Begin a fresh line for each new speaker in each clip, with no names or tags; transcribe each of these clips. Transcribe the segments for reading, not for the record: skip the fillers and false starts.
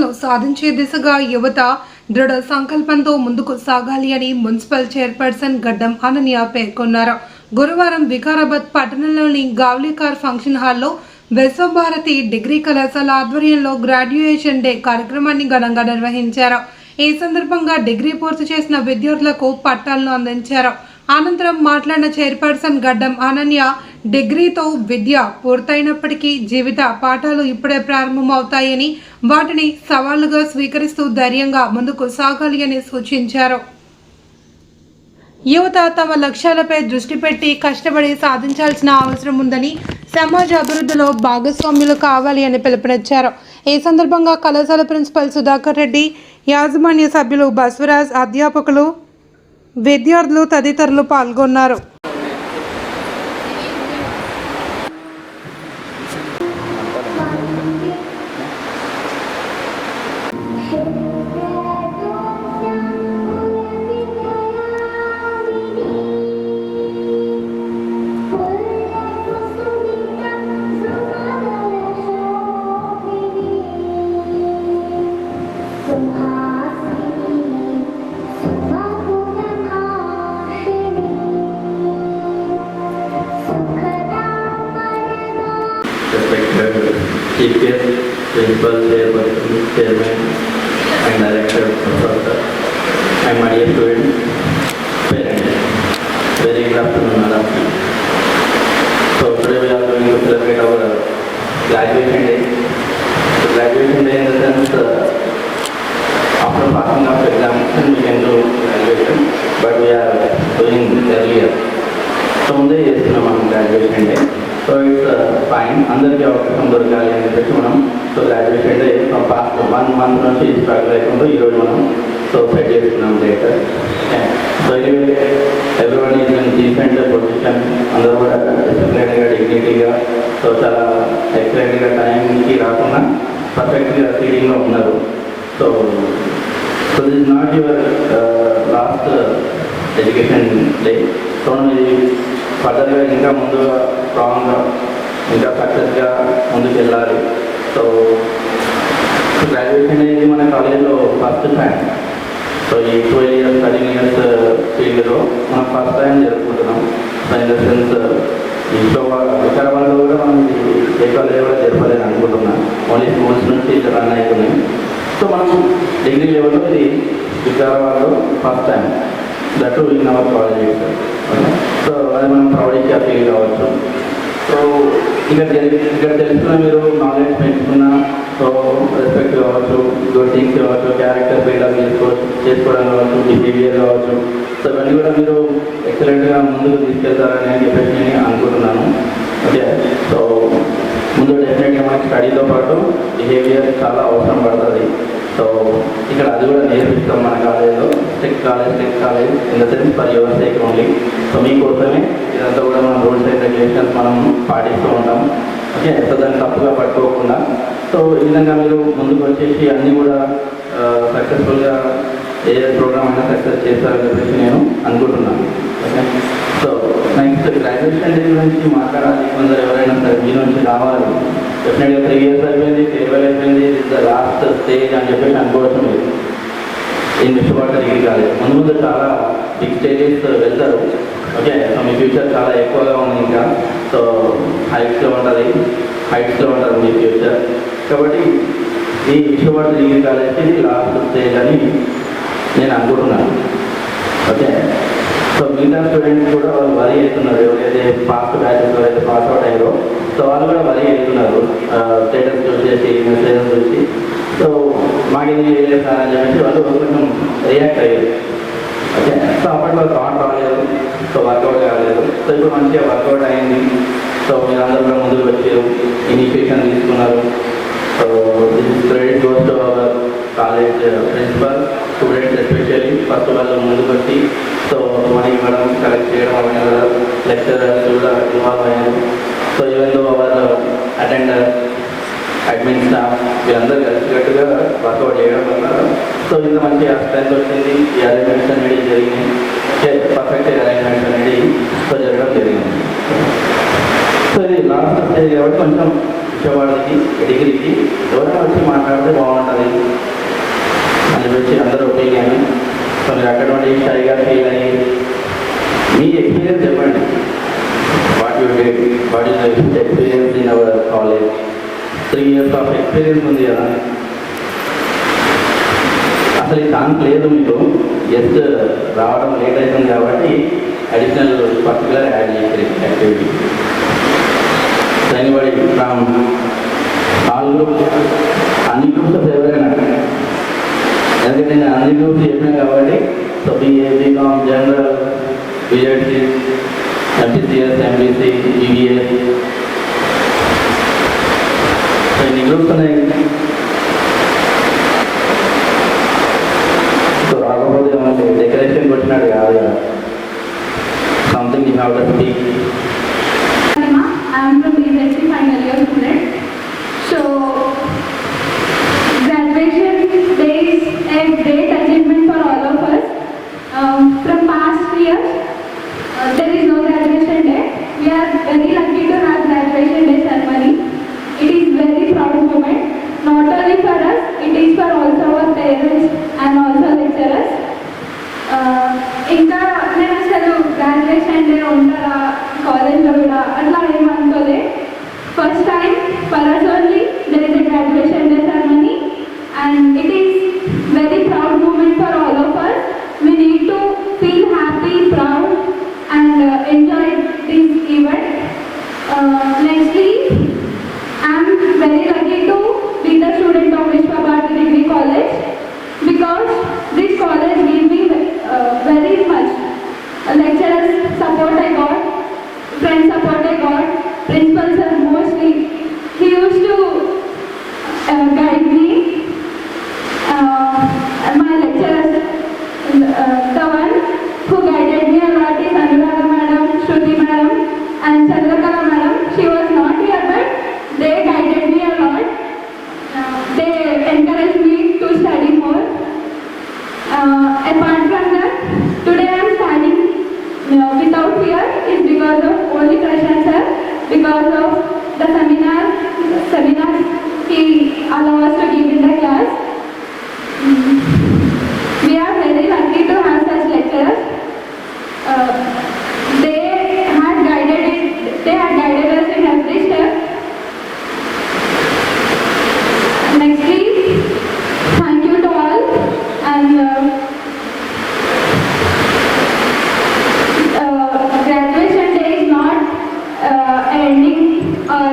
లక్ష్యాలను సాధించే దిశగా యువత దృఢ సంకల్పంతో ముందుకు సాగాలి అని మున్సిపల్ చైర్పర్సన్ గడ్డం అనన్య పేర్కొన్నారు. గురువారం వికారాబాద్ పట్టణంలోని గావ్లీకార్ ఫంక్షన్ హాల్లో విశ్వభారతి డిగ్రీ కళాశాల ఆధ్వర్యంలో గ్రాడ్యుయేషన్ డే కార్యక్రమాన్ని ఘనంగా నిర్వహించారు. ఈ సందర్భంగా డిగ్రీ పూర్తి చేసిన విద్యార్థులకు పట్టాలను అందించారు. అనంతరం మాట్లాడిన చైర్పర్సన్ గడ్డం అనన్య, డిగ్రీతో విద్య పూర్తయినప్పటికీ జీవిత పాఠాలు ఇప్పుడే ప్రారంభమవుతాయని, వాటిని సవాళ్లుగా స్వీకరిస్తూ ధైర్యంగా ముందుకు సాగాలి అని సూచించారు. యువత తమ లక్ష్యాలపై దృష్టి పెట్టి కష్టపడి సాధించాల్సిన అవసరం ఉందని, సమాజ అభివృద్ధిలో భాగస్వామ్యులు కావాలి అని పిలుపునిచ్చారు. ఈ సందర్భంగా కళాశాల ప్రిన్సిపల్ సుధాకర్ రెడ్డి, యాజమాన్య సభ్యులు బసవరాజ్, అధ్యాపకులు, విద్యార్థులు తదితరులు పాల్గొన్నారు.
Respected Chief Guest, Principal, Chairperson, Chairman, and Director of the and my dear students, parents, very good afternoon, all of you. So today we are going to celebrate our graduation day. So graduation day in the sense, after passing of examination, we can do graduation, but we are doing earlier. So today is graduation day. So it's fine. Under the outcome of the so graduation day from past 1 month on she struggle so 5 years later. So anyway, everyone is in decent position under disciplinary dignity. So excellent time ki rakuna perfectly reading of so this is not your last education day. So ఫర్దర్గా ఇంకా ముందు స్ట్రాంగ్గా ఇంకా సక్సెస్గా ముందుకు వెళ్ళాలి. So graduation అనేది మన కాలేజ్లో ఫస్ట్ టైం. సో ఈ 12 years 13 years ఫీల్డ్లో మనం ఫస్ట్ టైం జరుపుకుంటున్నాం. సో ఇన్ ద సెన్స్ ఈ వికారాబాద్లో కూడా మనం ఏ కాలేజ్ కూడా జరపలేని అనుకుంటున్నాం. ఓన్లీ స్కూల్స్ నుంచి రన్ అవుతున్నాయి. సో మనం డిగ్రీ లెవెల్లో ఇది వికారాబాద్లో first time that in our college. So అది మనం ప్రౌడ్గా ఫీల్ కావచ్చు. సో ఇక్కడ తెలుసుకున్న మీరు నాలెడ్జ్ పెంచుకున్న సో రెస్పెక్ట్ కావచ్చు, గుడ్ థింగ్స్ కావచ్చు, క్యారెక్టర్ బిల్డప్ చేసుకోవడం కావచ్చు, బిహేవియర్ కావచ్చు. సో ఇవన్నీ కూడా మీరు ఎక్సలెంట్గా ముందుకు తీసుకెళ్తారని చెప్పేసి నేను అనుకుంటున్నాను. ఓకే, సో ముందు డెఫినెట్గా మనకి స్టడీతో పాటు బిహేవియర్ చాలా అవసరం పడుతుంది. సో ఇక్కడ అది కూడా నేర్పిస్తాం మన కాలేజ్లో. Tech college in the sense for your sake only. So మీకోసమే ఇదంతా కూడా మనం రూల్స్ అండ్ రెగ్యులేషన్స్ మనం పాటిస్తూ ఉంటాం. ఓకే, సో దాన్ని తప్పుగా పట్టుకోకుండా సో ఈ విధంగా మీరు ముందుకు వచ్చేసి అన్నీ కూడా సక్సెస్ఫుల్గా ఏ ప్రోగ్రామ్ అయినా సక్సెస్ చేస్తారని చెప్పేసి నేను అనుకుంటున్నాను. Okay, so next graduation day గురించి మాట్లాడాలి. కొందరు ఎవరైనా సరే మీ నుంచి రావాలి. డెఫినెట్గా 3 years అయిపోయింది, ఫేర్వెల్ అయిపోయింది, ఇస్ ద లాస్ట్ స్టేజ్ అని చెప్పేసి అనుకోవడం లేదు. ఈ విశ్వభారతి డిగ్రీ కాలేజ్ ముందు చాలా బిగ్ స్టేజెస్ వెళ్తారు. ఓకే, సో మీ ఫ్యూచర్ చాలా ఎక్కువగా ఉంది. ఇంకా సో హైట్స్లో ఉంటుంది మీ ఫ్యూచర్. కాబట్టి ఈ విశ్వభారతి డిగ్రీ కాలేజ్కి ఇది లాస్ట్ స్టేజ్ అని నేను అనుకుంటున్నాను. ఓకే, సో మిగతా స్టూడెంట్స్ కూడా వాళ్ళు వరీ అవుతున్నారు. ఎవరైతే పాస్ట్ బ్యాచెస్ ఎవరైతే పాస్ అవుట్ అయ్యారో సో వాళ్ళు కూడా వరీ అవుతున్నారు. స్టేటస్ చూసేసి మెసేజెస్ చూసి సో మాకేం చేయలేదు సార్ అని చెప్పేసి వాళ్ళు కొంచెం రియాక్ట్ అయ్యారు. ఓకే, సో అప్పట్లో థాట్ రాలేదు, సో వర్కౌట్ కాలేదు. సో ఇప్పుడు మంచిగా వర్కౌట్ అయింది. సో మీరు అందరూ కూడా ముందుకు వచ్చారు, ఇనిషియేషన్ తీసుకున్నారు. So this credit goes to our college principal, students especially. First వాళ్ళు ముందుకు వచ్చి సో మనీ ఇవ్వడం, కలెక్ట్ చేయడం, అవన్నీ లెక్చరర్స్ కూడా ఇన్వాల్వ్ అయ్యారు. So even though hour attender, admin staff వీళ్ళందరూ కలిసికట్టుగా వర్కౌట్ చేయడం వల్ల సో ఇంత మంచి స్ట్రెంత్ వచ్చింది. ఈ అరేంజ్మెంట్స్ అనేది జరిగినాయి. పర్ఫెక్ట్ అరేంజ్మెంట్స్ అనేది సో జరగడం జరిగింది. సో ఇది లాస్ట్ స్టేజ్ కాబట్టి కొంచెం విశ్వవాడికి డిగ్రీకి ఎవరైనా వచ్చి మాట్లాడితే బాగుంటుంది అని చెప్పి అందరూ ఒపీనియన్. సో మీరు అటువంటి షైగా ఫీల్ అయ్యి మీ ఎక్స్పీరియన్స్ చెప్పండి. What you did, what is experience in our college. 3 years of experience ఉంది కదా. అసలు ఈ ఛాన్స్ లేదు మీకు, జస్ట్ రావడం లేట్ అవుతుంది కాబట్టి అడిషనల్ పర్టికులర్ యాడ్ చేసే activity. Anybody from all groups, అన్ని గ్రూప్స్ ఎవరైనా, ఎందుకంటే నేను అన్ని గ్రూప్స్ చెప్పినా కాబట్టి. So BA, BCom, general, BEdC, MPCS, MPC, BBA, so ఇన్ని గ్రూప్స్ ఉన్నాయి. సో రాకపోతే మనకి డెకరేషన్ వచ్చినాడు కాదు కదా. Something you have to speak.
I am from BSc final year student. So, graduation day is a great achievement for all of us. From past years, there is no graduation day. We are very lucky to have graduation day ceremony. It is very proud moment, not only for us, it is for also our parents and also lecturers. ఇంకా నేను అసలు graduation day ఉంటారా కాలేజ్లో కూడా అట్లా ఏమనుకోలే. First time for us only there is a graduation day ceremony and it is very proud moment for all of us. We need to feel happy, proud and enjoy this event. Nextly I'm very lucky to be the student of Vishwa Bharati degree college because this college gave me very much lecturers support I got, friend support I got, principal sir mostly he used to guide me, my lecturers, the one who guided me a lot is Anuragha madam, Shruti madam and Chandrakala madam. She was not here but they guided me a lot. They encouraged me to study more. Apart from that, today I am standing without fear is because of only Krishnan sir, because of the seminars he allows us to give in the class. We are very lucky to have such lecturers. They had guided us in every step. Nextly, thank you to all and graduation day is not ending or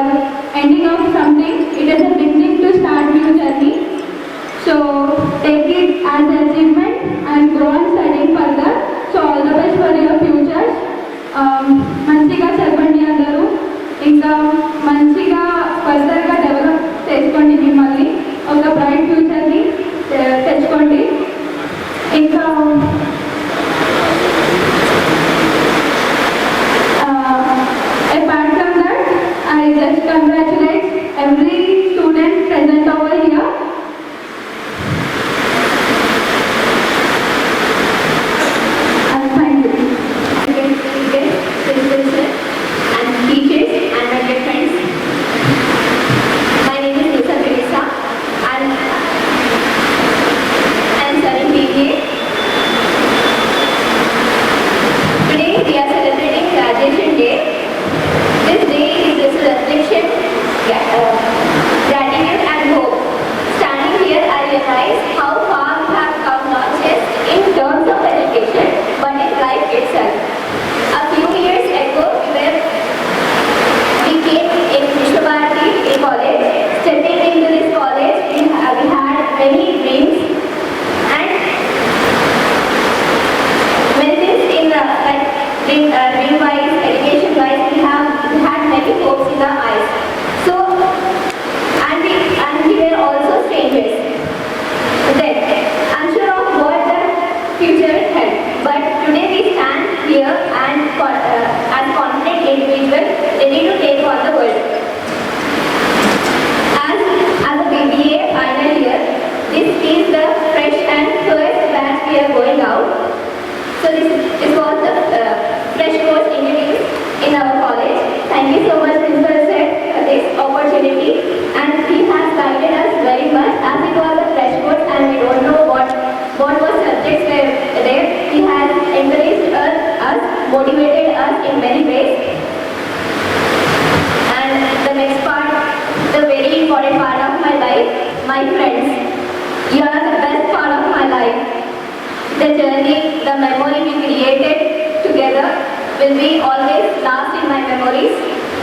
will be always last in my memories.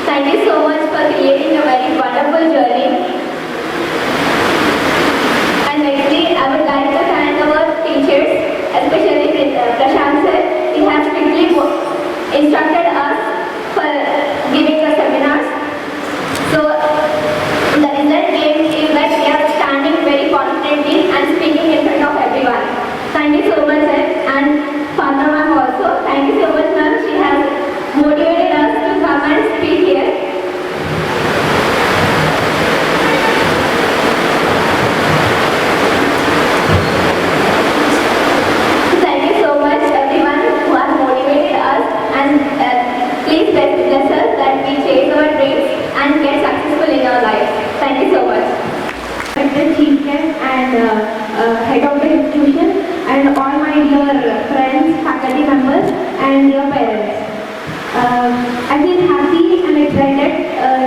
Thank you so much for creating a very wonderful journey. And nextly, I would like to thank our teachers, especially Prashant sir. He has strictly instructed us for giving the seminars. So the result came is that we are standing very confidently and speaking in front of everyone. Thank you so much, sir. And Fatma ma'am also. Thank you so much, ma'am. She has motivated us to come and speak here. Thank you so much, everyone who has motivated us, and please bless us that we chase our dreams and get successful in our lives. Thank you so much.
Respected Chief Guest and Head of the institution, and all my dear friends, faculty members, and dear parents. I feel happy and excited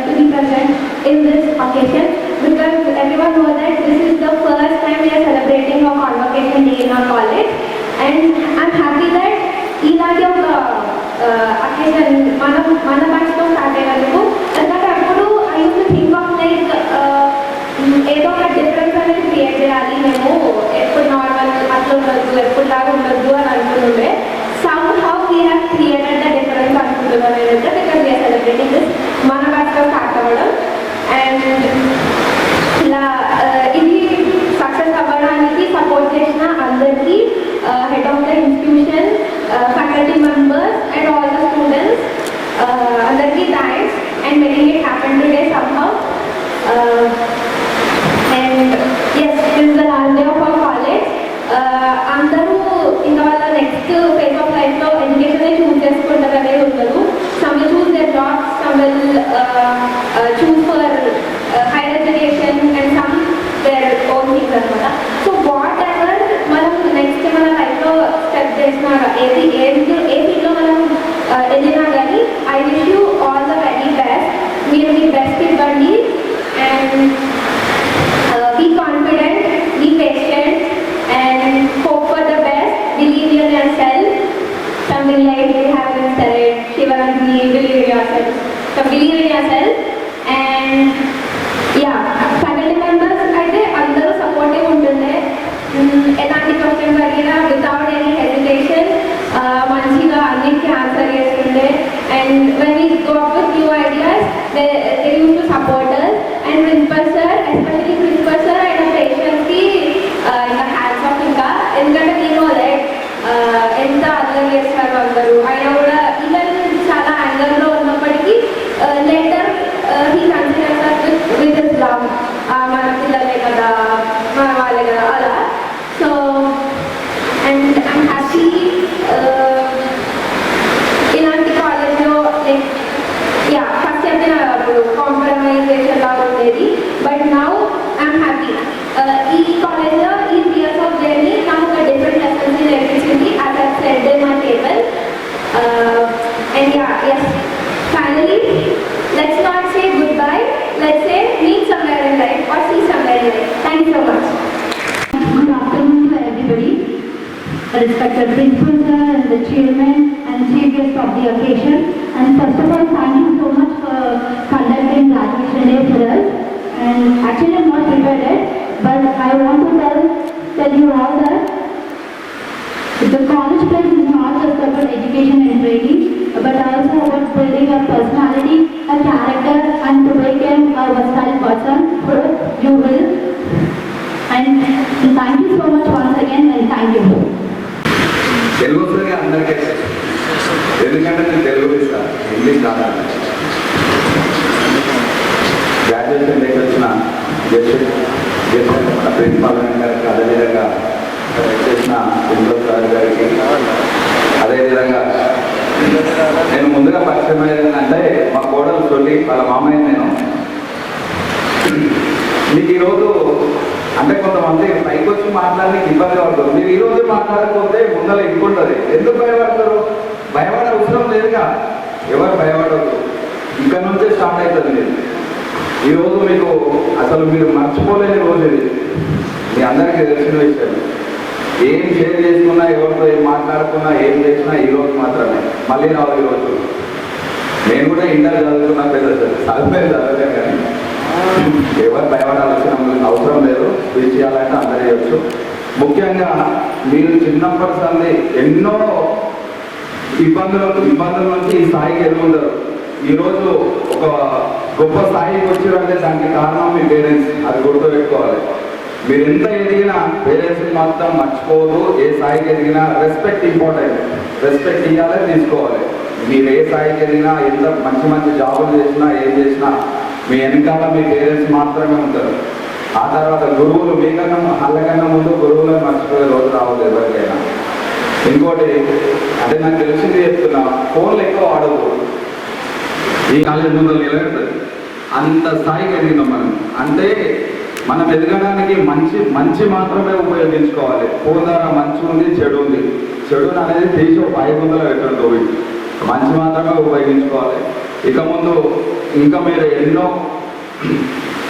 to be present in this occasion because everyone knows that this is the first time we are celebrating our convocation day in our college, and I'm happy that ఇలాంటి ఒక occasion మన బ్యాచ్లో start అయినందుకు. ఎందుకంటే అప్పుడు I use to think of like ఏదో ఒక difference అనేది క్రియేట్ చేయాలి, మేము ఎప్పుడు నార్మల్ అట్లా ఉండొద్దు, ఎప్పుడులాగా ఉండొద్దు అని అనుకుంటుండే. Somehow we have created the difference అనుకుంటున్నాను నేనైతే, బికాస్ వీఆర్ సెలబ్రేటింగ్ దిస్ మన బ్యాచ్లో స్టార్ట్ అవ్వడం. అండ్ ఇలా ఇది సక్సెస్ అవ్వడానికి సపోర్ట్ చేసిన అందరికీ, head of the institution, faculty members and all the students, అందరికీ thanks and making it happen today somehow. And yes, this is the last day of our college. అందరూ ఇంకా వాళ్ళ నెక్స్ట్ ఫేజ్ ఆఫ్ లైఫ్లో education చూస్ చేసుకుంటారు అనేది ఉండదు. Some will choose their jobs, some will choose for higher education and some their own things అనమాట. So what ever మనం next మన లైఫ్లో స్టెప్ చేసినా ఏ ఫీల్డ్లో మనం వెళ్ళినా కానీ I wish you all the very best. మీరు మీ బెస్ట్ ఇవ్వండి and be confident, be patient and hope for the best. Believe in yourself. Something like we have been said, Shivarangi, believe in yourself. So believe in yourself and yeah, faculty members అయితే అందరూ supportive ఉంటుండే. ఎలాంటి questions అడిగినా without any hesitation మంచిగా అన్నిటికీ answer చేస్తుండే. And when we go up with new ideas they use to support us. And principal sir, especially principal sir ఆయన పేషెంట్స్కి ఇంకా హ్యాండ్స్ ఆఫ్. ఇంకా ఎందుకంటే నేను లైక్ ఎంత అర్థం చేస్తారు అందరూ. ఆయన కూడా ఈవెన్ చాలా యాంగర్లో ఉన్నప్పటికీ later he considers with his love. మన పిల్లలే కదా, మన వాళ్ళే కదా అలా. సో అండ్ ఐమ్ హ్యాపీ ఇలాంటి కాలేజ్లో లైక్ యా ఫస్ట్ చెప్పిన అప్పుడు కాంప్రమైజేషన్ లాగా ఉండేది, బట్ నౌ ఐఎమ్ హ్యాపీ. ఈ కాలేజ్లో ఈ 3 years ఆఫ్ జర్నీ నాకు ఒక డిఫరెంట్ లెసన్స్ నేర్పించింది, as I said in my table. And yeah yes, finally let's not say goodbye, let's say meet somewhere in life or see somewhere in life. Thank you so much.
Good afternoon to everybody. Respected principal sir and the chairman and chief guest of the occasion. And first of all, thank you so much for conducting graduation day for us. And actually, I'm not prepared, but I want to tell you all that the college place is not just about education and training, but also about building a personality, a character, and to become a versatile person. So you will. And thank you so much once again, and thank you.
Telugu వస్తుంది అందరికీ, ఎందుకంటే నేను తెలుగు ఇస్తాను, English రాదు. Graduation డేకి వచ్చిన మన principal గారికి, అదేవిధంగా చేసిన ప్రిన్సిపల్ సార్ గారికి, అదేవిధంగా నేను ముందుగా పరిచయం అయ్యేదంటే మా కోడలు తొలి వాళ్ళ మామయ్య. నేను మీకు ఈరోజు అంటే కొంతమంది పైకి వచ్చి మాట్లాడడానికి ఇబ్బంది పడుతుంది. మీరు ఈరోజు మాట్లాడకపోతే ముందర ఇంకుంటుంది. ఎందుకు భయపడతారు? భయపడే అవసరం లేదుగా, ఎవరు భయపడవద్దు. ఇక్కడ నుంచే స్టార్ట్ అవుతుంది. మీరు ఈరోజు మీకు అసలు మీరు మర్చిపోలేని రోజు ఇది, మీ అందరికీ తెలిసిన విషయం. ఏం షేర్ చేసుకున్నా, ఎవరితో ఏం మాట్లాడుకున్నా, ఏం చేసినా ఈ రోజు మాత్రమే. మళ్ళీ రావు ఈ రోజు. నేను కూడా ఇంటర్ చదువుకున్నా, పెద్ద చదవలేదు కానీ ఎవరు భయపడాల్సిన అవసరం లేదు. స్పీచ్ చేయాలంటే అందరూ చేయొచ్చు. ముఖ్యంగా మీరు చిన్నప్పటి సంది ఎన్నో ఇబ్బందుల నుంచి ఈ స్థాయికి ఎదుగుంటారు. ఈరోజు ఒక గొప్ప స్థాయికి వచ్చారంటే దానికి కారణం మీ పేరెంట్స్. అది గుర్తుపెట్టుకోవాలి. మీరు ఎంత ఎదిగినా పేరెంట్స్ని మాత్రం మర్చిపోదు. ఏ స్థాయికి ఎదిగినా రెస్పెక్ట్ ఇంపార్టెంట్. రెస్పెక్ట్ ఇవ్వాలి, తీసుకోవాలి. మీరు ఏ స్థాయికి ఎదిగినా, ఎంత మంచి మంచి జాబులు చేసినా, ఏం చేసినా మీ వెనకాల మీ పేరెంట్స్ మాత్రమే ఉంటారు. ఆ తర్వాత గురువులు, మీకన్నా వాళ్ళకన్నా ముందు గురువులను మర్చిపోయే రోజు రావద్దు ఎవరికైనా. ఇంకోటి అంటే నాకు తెలిసింది చెప్తున్నా, ఫోన్లు ఎక్కువ వాడదు. ఈ కాలేజ్ ముందు నిలబెడుతుంది. అంత స్థాయికి ఎదిగినాం మనం. అంటే మనం ఎదగడానికి మంచి మాత్రమే ఉపయోగించుకోవాలి. ఫోన్ ద్వారా మంచి ఉంది, చెడు ఉంది. చెడుని అనేది తీసి 500 పెట్టండి. మంచి మాత్రమే ఉపయోగించుకోవాలి. ఇక ముందు ఇంకా మీరు ఎన్నో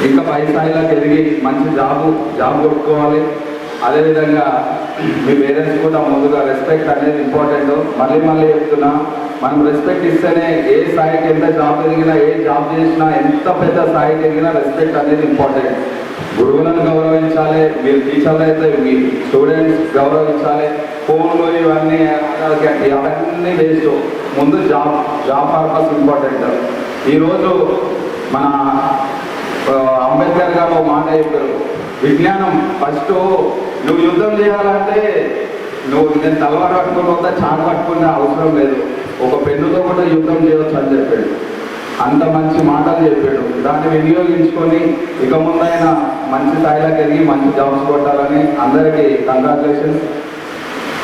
ఇంకా పై స్థాయిలోకి ఎదిగి మంచి జాబ్ కొట్టుకోవాలి. అదేవిధంగా మీ పేరెంట్స్ కూడా ముందుగా రెస్పెక్ట్ అనేది ఇంపార్టెంట్. మళ్ళీ చెప్తున్నా, మనం రెస్పెక్ట్ ఇస్తేనే ఏ స్థాయికి ఎంత జాబ్ ఎదిగినా, ఏ జాబ్ చేసినా, ఎంత పెద్ద స్థాయికి ఎదిగినా రెస్పెక్ట్ అనేది ఇంపార్టెంట్. గురువులను గౌరవించాలి. మీరు టీచర్లు అయితే మీ స్టూడెంట్స్ గౌరవించాలి. ఫోన్లు ఇవన్నీ అవన్నీ వేస్ట్. ముందు జాబ్ పర్పస్ ఇంపార్టెంట్. ఈరోజు మన అంబేద్కర్ గారు మాట చెప్పారు, విజ్ఞానం ఫస్ట్ నువ్వు యుద్ధం చేయాలంటే నేను తలవారు పట్టుకుని వద్దా, చాటు పట్టుకునే అవసరం లేదు. ఒక పెన్నుతో కూడా యుద్ధం చేయవచ్చు అని చెప్పాడు. అంత మంచి మాటలు చెప్పాడు. దాన్ని వినియోగించుకొని ఇక ముందైనా మంచి స్థాయిలోకి ఎదిగి మంచి జాబ్స్ కొట్టాలని అందరికీ కంగ్రాచులేషన్స్.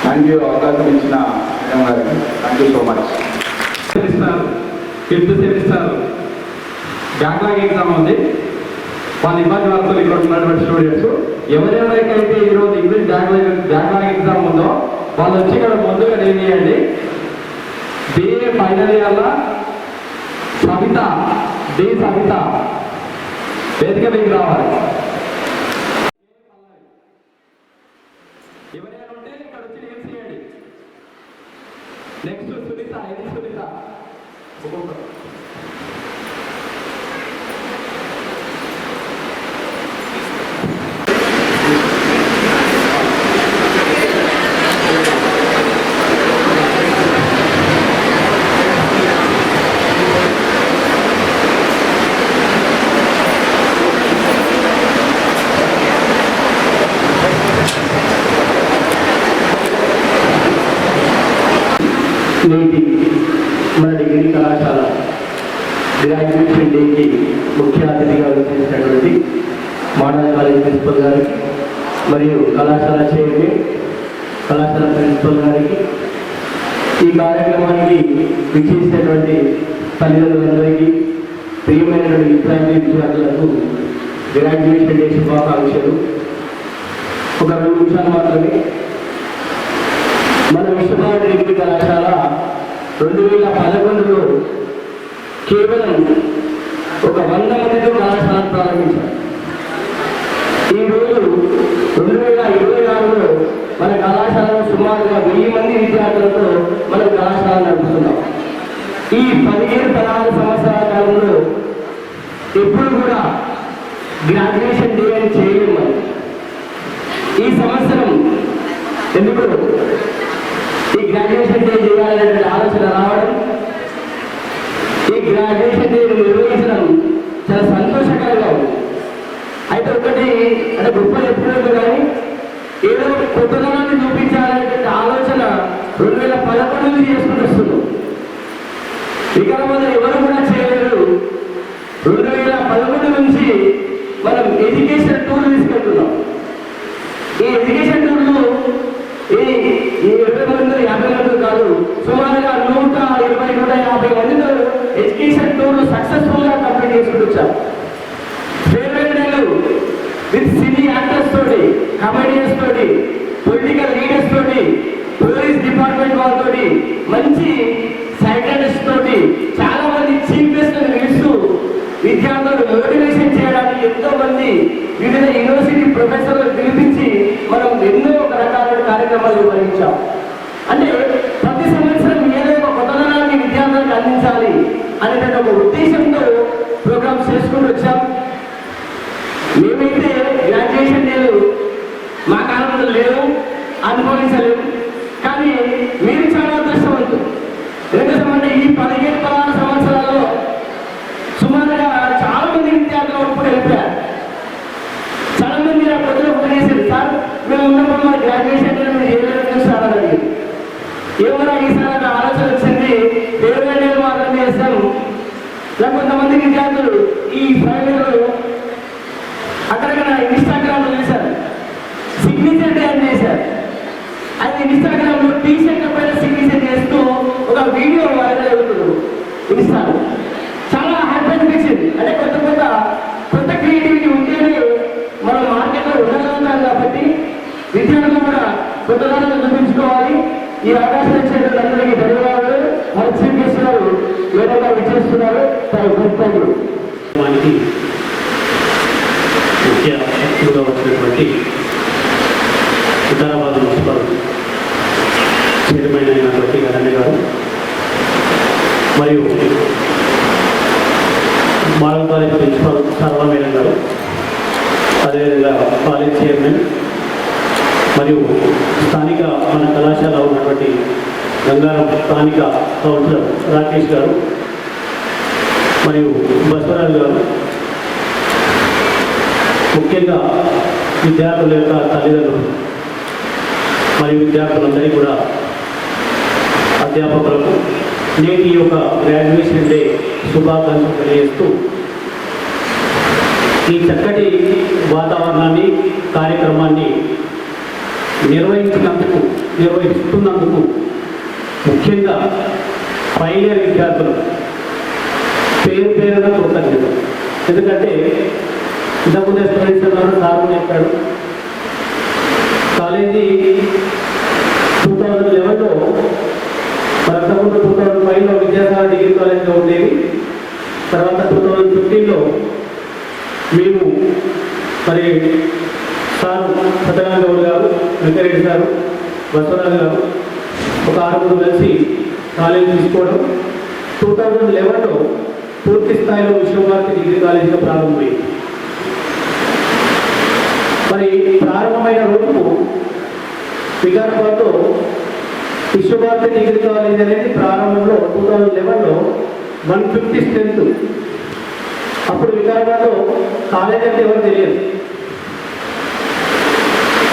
Thank you. అవకాశం ఇచ్చిన గారికి thank you so much.
5th semester backlog exam ఉంది. వాళ్ళ ఇబ్బంది వరకు ఇక్కడ ఉన్నటువంటి స్టూడెంట్స్ ఎవరెవరికైతే ఈరోజు ఇంగ్లీష్ బ్యాక్లాగ్ ఎగ్జామ్ ఉందో వాళ్ళు వచ్చి ఇక్కడ ముందుగా ఏం చేయండి. BA ఫైనల్ ఇయర్లో సవిత వేదిక మీకు రావాలి. ఎవరైనా ఉంటే ఇక్కడ వచ్చి ఏం చేయండి. నెక్స్ట్ సునీత నేటి మన డిగ్రీ కళాశాల గ్రాడ్యుయేషన్ డేకి ముఖ్య అతిథిగా విచ్చేసినటువంటి మోడల్ కాలేజ్ ప్రిన్సిపల్ గారికి మరియు కళాశాల చైర్మన్, కళాశాల ప్రిన్సిపల్ గారికి, ఈ కార్యక్రమానికి విచ్చేసినటువంటి తల్లిదండ్రులందరికీ, ప్రియమైనటువంటి విద్యార్థులకు గ్రాడ్యుయేషన్ డే శుభాకాంక్షలు. ఒక 2 నిమిషాలు మాత్రమే. మన విశ్వభారతి డిగ్రీ కళాశాల 2011లో కేవలం ఒక 100 మందితో కళాశాలను ప్రారంభించారు. ఈరోజు 2026లో మన కళాశాలలో సుమారుగా 1000 మంది విద్యార్థులతో మనం కళాశాల నడుపుతున్నాం. ఈ 15-16 సంవత్సరాల కాలంలో ఎప్పుడు కూడా గ్రాడ్యుయేషన్ డే అని చేయలేము. ఈ సంవత్సరం ఎందుకు ఈ గ్రాడ్యుయేషన్ డే చేయాలనేటువంటి ఆలోచన రావడం, ఈ గ్రాడ్యుయేషన్ డే నిర్వహించడం చాలా సంతోషకరంగా ఉంది. అయితే ఒకటి అంటే గొప్ప చెప్పుకోలేదు, కానీ ఏదో కొత్తదనాన్ని చూపించాలనేటువంటి ఆలోచన 2011 నుంచి చేసుకుంటూ వస్తున్నాం. వికారాబాద్ ఎవరు కూడా చేయలేరు. 2011 నుంచి మనం ఎడ్యుకేషన్ టూర్ తీసుకెళ్తున్నాం. ఈ ఎడ్యుకేషన్ టూర్లు ఈ 20 మంది 50 మంది కాదు, సుమారుగా 120-150 మందితో ఎడ్యుకేషన్ టూర్లు సక్సెస్ఫుల్ గా కంప్లీట్ చేసుకుంటూ వచ్చాం. ఫేవరెట్ విత్ సినీ యాక్టర్స్ తోటి, కమెడియన్స్ తోటి, పొలిటికల్ లీడర్స్ తోటి, పోలీస్ డిపార్ట్మెంట్ వాళ్ళతోటి, మంచి సైకాట్రిస్ట్ తోటి, చాలా మంది చీఫ్ గెస్ట్ పిలుస్తూ విద్యార్థులను మోటివేషన్ చేయడానికి ఎంతో మంది వివిధ యూనివర్సిటీ ప్రొఫెసర్లు పిలిపించి మనం ఎన్నో రకాల కార్యక్రమాలు నిర్వహించాం. అంటే ప్రతి సంవత్సరం ఏదో ఒక కొత్తదనాన్ని విద్యార్థులకు అందించాలి అనేటువంటి ఒక ఉద్దేశంతో ప్రోగ్రామ్స్ చేసుకుంటూ వచ్చాం. మేమైతే గ్రాడ్యుయేషన్ డేలు మా కాలంలో లేవు, అనుభవించలేము. కానీ మీరు చాలా అదృష్టవంతులు. ఎందుకంటే ఈ 15-16 సంవత్సరాల్లో సుమారుగా చాలా మంది విద్యార్థులు ఇప్పుడు వెళ్ళిపోయారు. చాలా మంది నా ప్రజలు ఉపయోగించారు, సార్ మేము ఉన్నప్పుడు మా గ్రాడ్యుయేషన్ డే మీరు ఏమైనా సార్ అని అడిగారు. ఏమైనా ఈసారి నాకు ఆలోచన వచ్చింది, 20 ఏళ్ళు మాత్రమే చేస్తాను. నాకు కొంతమంది విద్యార్థులు ఈ 5 ఏళ్ళు అక్కడక్కడ ఇన్స్టాగ్రామ్లో చూశారు, సిగ్నేచర్ డే అని చేశారు. అది ఇన్స్టాగ్రామ్లో టీషర్ట్ల పైన సిగ్నేచర్ చేస్తూ ఒక వీడియో వైరల్ అవుతుంది ఇన్స్టాలో. చాలా హ్యాపీ అనిపించింది. అంటే కొత్త క్రియేటివిటీ ఉంటేనే మనం మార్కెట్లో ఉండగలుగుతాం. కాబట్టి విద్యార్థులు కూడా కొత్తదనాన్ని చూపించుకోవాలి. ఈ అవకాశం ఇచ్చేటందరికీ ధన్యవాదాలు. మన చీఫ్ గెస్ట్ గారు వేరేగా విచ్చేస్తున్నారు.
మనకి ముఖ్య అతిథులుగా వచ్చినటువంటి వికారాబాద్ మున్సిపల్ చైర్మన్ అయినటువంటి అరణ్య గారు, మరియు మోడల్ కాలేజ్ ప్రిన్సిపల్ సర్వ మేడం గారు, అదేవిధంగా కాలేజ్ చైర్మన్ మరియు స్థానిక మన కళాశాల ఉన్నటువంటి గంగారం స్థానిక కౌన్సిలర్ రాకేష్ గారు, మరియు బసవరాజు గారు, ముఖ్యంగా విద్యార్థుల యొక్క తల్లిదండ్రులు మరియు విద్యార్థులందరికీ కూడా అధ్యాపకులకు నేటి యొక్క గ్రాడ్యుయేషన్ డే శుభాకాంక్షలు తెలియజేస్తూ ఈ చక్కటి వాతావరణాన్ని కార్యక్రమాన్ని నిర్వహిస్తున్నందుకు ముఖ్యంగా ఫైనల్ ఇయర్ విద్యార్థులు పేరున కృతజ్ఞతలు. ఎందుకంటే ఇంతకుముందే స్టూడెంట్స్ అన్నారు, సార్ చెప్పాడు, కాలేజీ 2011లో అంతకుముందు 2005లో విద్యాసాగర్ డిగ్రీ కాలేజ్లో ఉండేది. తర్వాత 2015లో మేము మరి సార్ సత్యనారాయణ గౌడ్ గారు, వెంకరెడ్డి గారు, బసవరాజు గారు ఒక 6 కలిసి కాలేజీ తీసుకోవడం 2011లో పూర్తి స్థాయిలో విశ్వభారతి డిగ్రీ కాలేజీగా ప్రారంభమైంది. మరి ప్రారంభమైన రోజు వికారాబాద్లో విశ్వభారతి డిగ్రీ కాలేజ్ అనేది ప్రారంభంలో 2011లో 150 స్ట్రెంత్. అప్పుడు వికారాబాద్లో కాలేజ్ అంటే ఎవరు తెలియదు.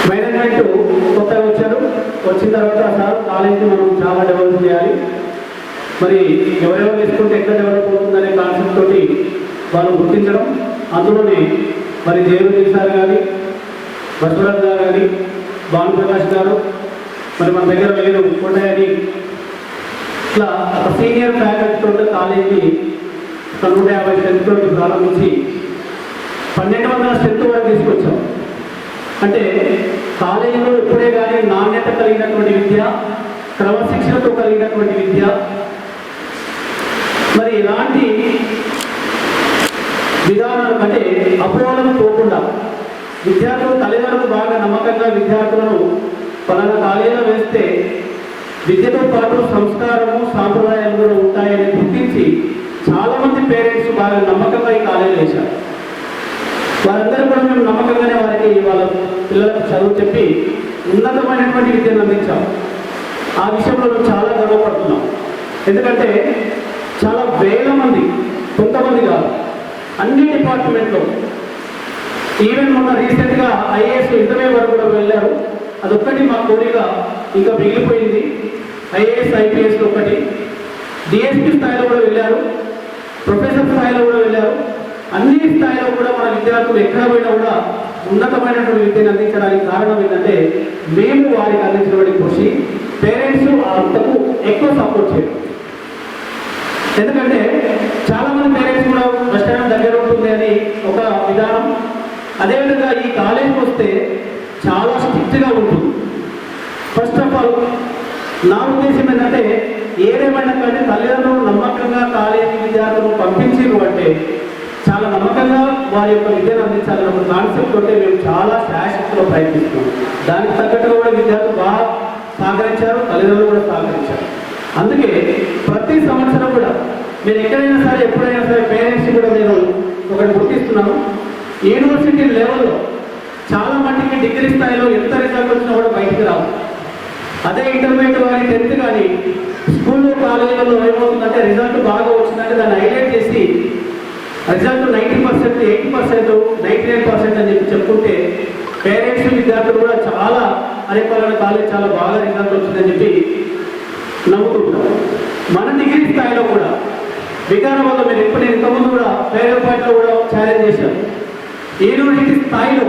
మేనేజ్మెంట్ కొత్తగా వచ్చారు. వచ్చిన తర్వాత సార్ కాలేజీని మనం చాలా డెవలప్ చేయాలి, మరి ఎవరెవరు తీసుకుంటే ఎక్కడ డెవలప్ అవుతుందనే కాన్సెప్ట్ తోటి వాళ్ళు గుర్తించడం. అందులోనే మరి దేవరెడ్డి సార్ కానీ, బసవరాజు గారు కానీ, భానుప్రకాష్ గారు, మరి మన దగ్గర లేదు కొండని, ఇట్లా ఒక సీనియర్ ఫ్యాకల్టీ తోటి కాలేజీ 150 స్ట్రెంత్ తోటి ప్రారంభించి 1200 స్ట్రెంత్ వరకు తీసుకొచ్చాం. అంటే కాలేజీలో ఎప్పుడే కానీ నాణ్యత కలిగినటువంటి విద్య, క్రమశిక్షణతో కలిగినటువంటి విద్య, మరి ఎలాంటి విధానాలు అంటే అపోహలను పోకుండా విద్యార్థులు తల్లిదండ్రులకు బాగా నమ్మకంగా విద్యార్థులను పలానా కాలేజీలో వేస్తే విద్యతో పాటు సంస్కారము సాంప్రదాయాలు కూడా ఉంటాయని గుర్తించి చాలామంది పేరెంట్స్ బాగా నమ్మకంగా ఈ కాలేజీలో వేశారు. వారందరూ కూడా మేము నమ్మకంగానే వారికి వాళ్ళ పిల్లలకు చదువు చెప్పి ఉన్నతమైనటువంటి విద్యను అందించాం. ఆ విషయంలో మేము చాలా గర్వపడుతున్నాం. ఎందుకంటే చాలా వేల మంది, కొంతమంది కాదు, అన్ని డిపార్ట్మెంట్లో, ఈవెన్ మొన్న రీసెంట్గా ఐఏఎస్ ఇంటర్వ్యూ వరకు కూడా వెళ్ళారు. అదొక్కటి మా కోరిక ఇంకా మిగిలిపోయింది. ఐఏఎస్ ఐపీఎస్ ఒకటి, డిఎస్పీ స్థాయిలో కూడా వెళ్ళారు, ప్రొఫెసర్ స్థాయిలో కూడా వెళ్ళారు. అన్ని స్థాయిలో కూడా మన విద్యార్థులు ఎక్కడ పోయినా కూడా ఉన్నతమైనటువంటి విద్యను అందించడానికి కారణం ఏంటంటే మేము వారికి అందించినటువంటి కృషి. పేరెంట్స్ అంతకు ఎక్కువ సపోర్ట్ చేయరు. ఎందుకంటే చాలామంది పేరెంట్స్ కూడా బస్ స్టాండ్ దగ్గర ఉంటుంది అని ఒక విధానం. అదేవిధంగా ఈ కాలేజీకి వస్తే చాలా స్ట్రిక్ట్గా ఉంటుంది. ఫస్ట్ ఆఫ్ ఆల్ నా ఉద్దేశం ఏంటంటే ఏదేమైనా కానీ తల్లిదండ్రులు నమ్మకంగా కాలేజీ విద్యార్థులను పంపించారు అంటే చాలా నమ్మకంగా వారి యొక్క విద్యను అందించాలన్న కాన్సెప్ట్ తోటే మేము చాలా శాశ్వతలో ప్రయత్నిస్తున్నాం. దానికి తగ్గట్టుగా కూడా విద్యార్థులు బాగా సహకరించారు, తల్లిదండ్రులు కూడా సహకరించారు. అందుకే ప్రతి సంవత్సరం కూడా మీరు ఎక్కడైనా సరే ఎప్పుడైనా సరే పేరెంట్స్ కూడా నేను ఒకటి గుర్తిస్తున్నాను. యూనివర్సిటీ లెవెల్లో చాలా మట్టికి డిగ్రీ స్థాయిలో ఎంత రిజల్ట్ వచ్చినా కూడా బయటికి రావు. అదే ఇంటర్మీడియట్ కానీ 10th కానీ స్కూల్లో కాలేజీలలో ఏమవుతుందంటే రిజల్ట్ బాగా వచ్చిందంటే దాన్ని హైలైట్ చేసి రిజల్ట్ 90%, 80%, 99% అని చెప్పి చెప్పుకుంటే పేరెంట్స్ విద్యార్థులు కూడా చాలా అరేపల్లె కాలేజ్ చాలా బాగా రిజల్ట్ వచ్చిందని చెప్పి నమ్ముతుంటారు. మన డిగ్రీ స్థాయిలో కూడా వికారాబాద్లో మీరు ఎప్పుడు నేను ఇంతకుముందు కూడా పేదపాటిలో కూడా ఛాలెంజ్ చేశాను. యూనివర్సిటీ స్థాయిలో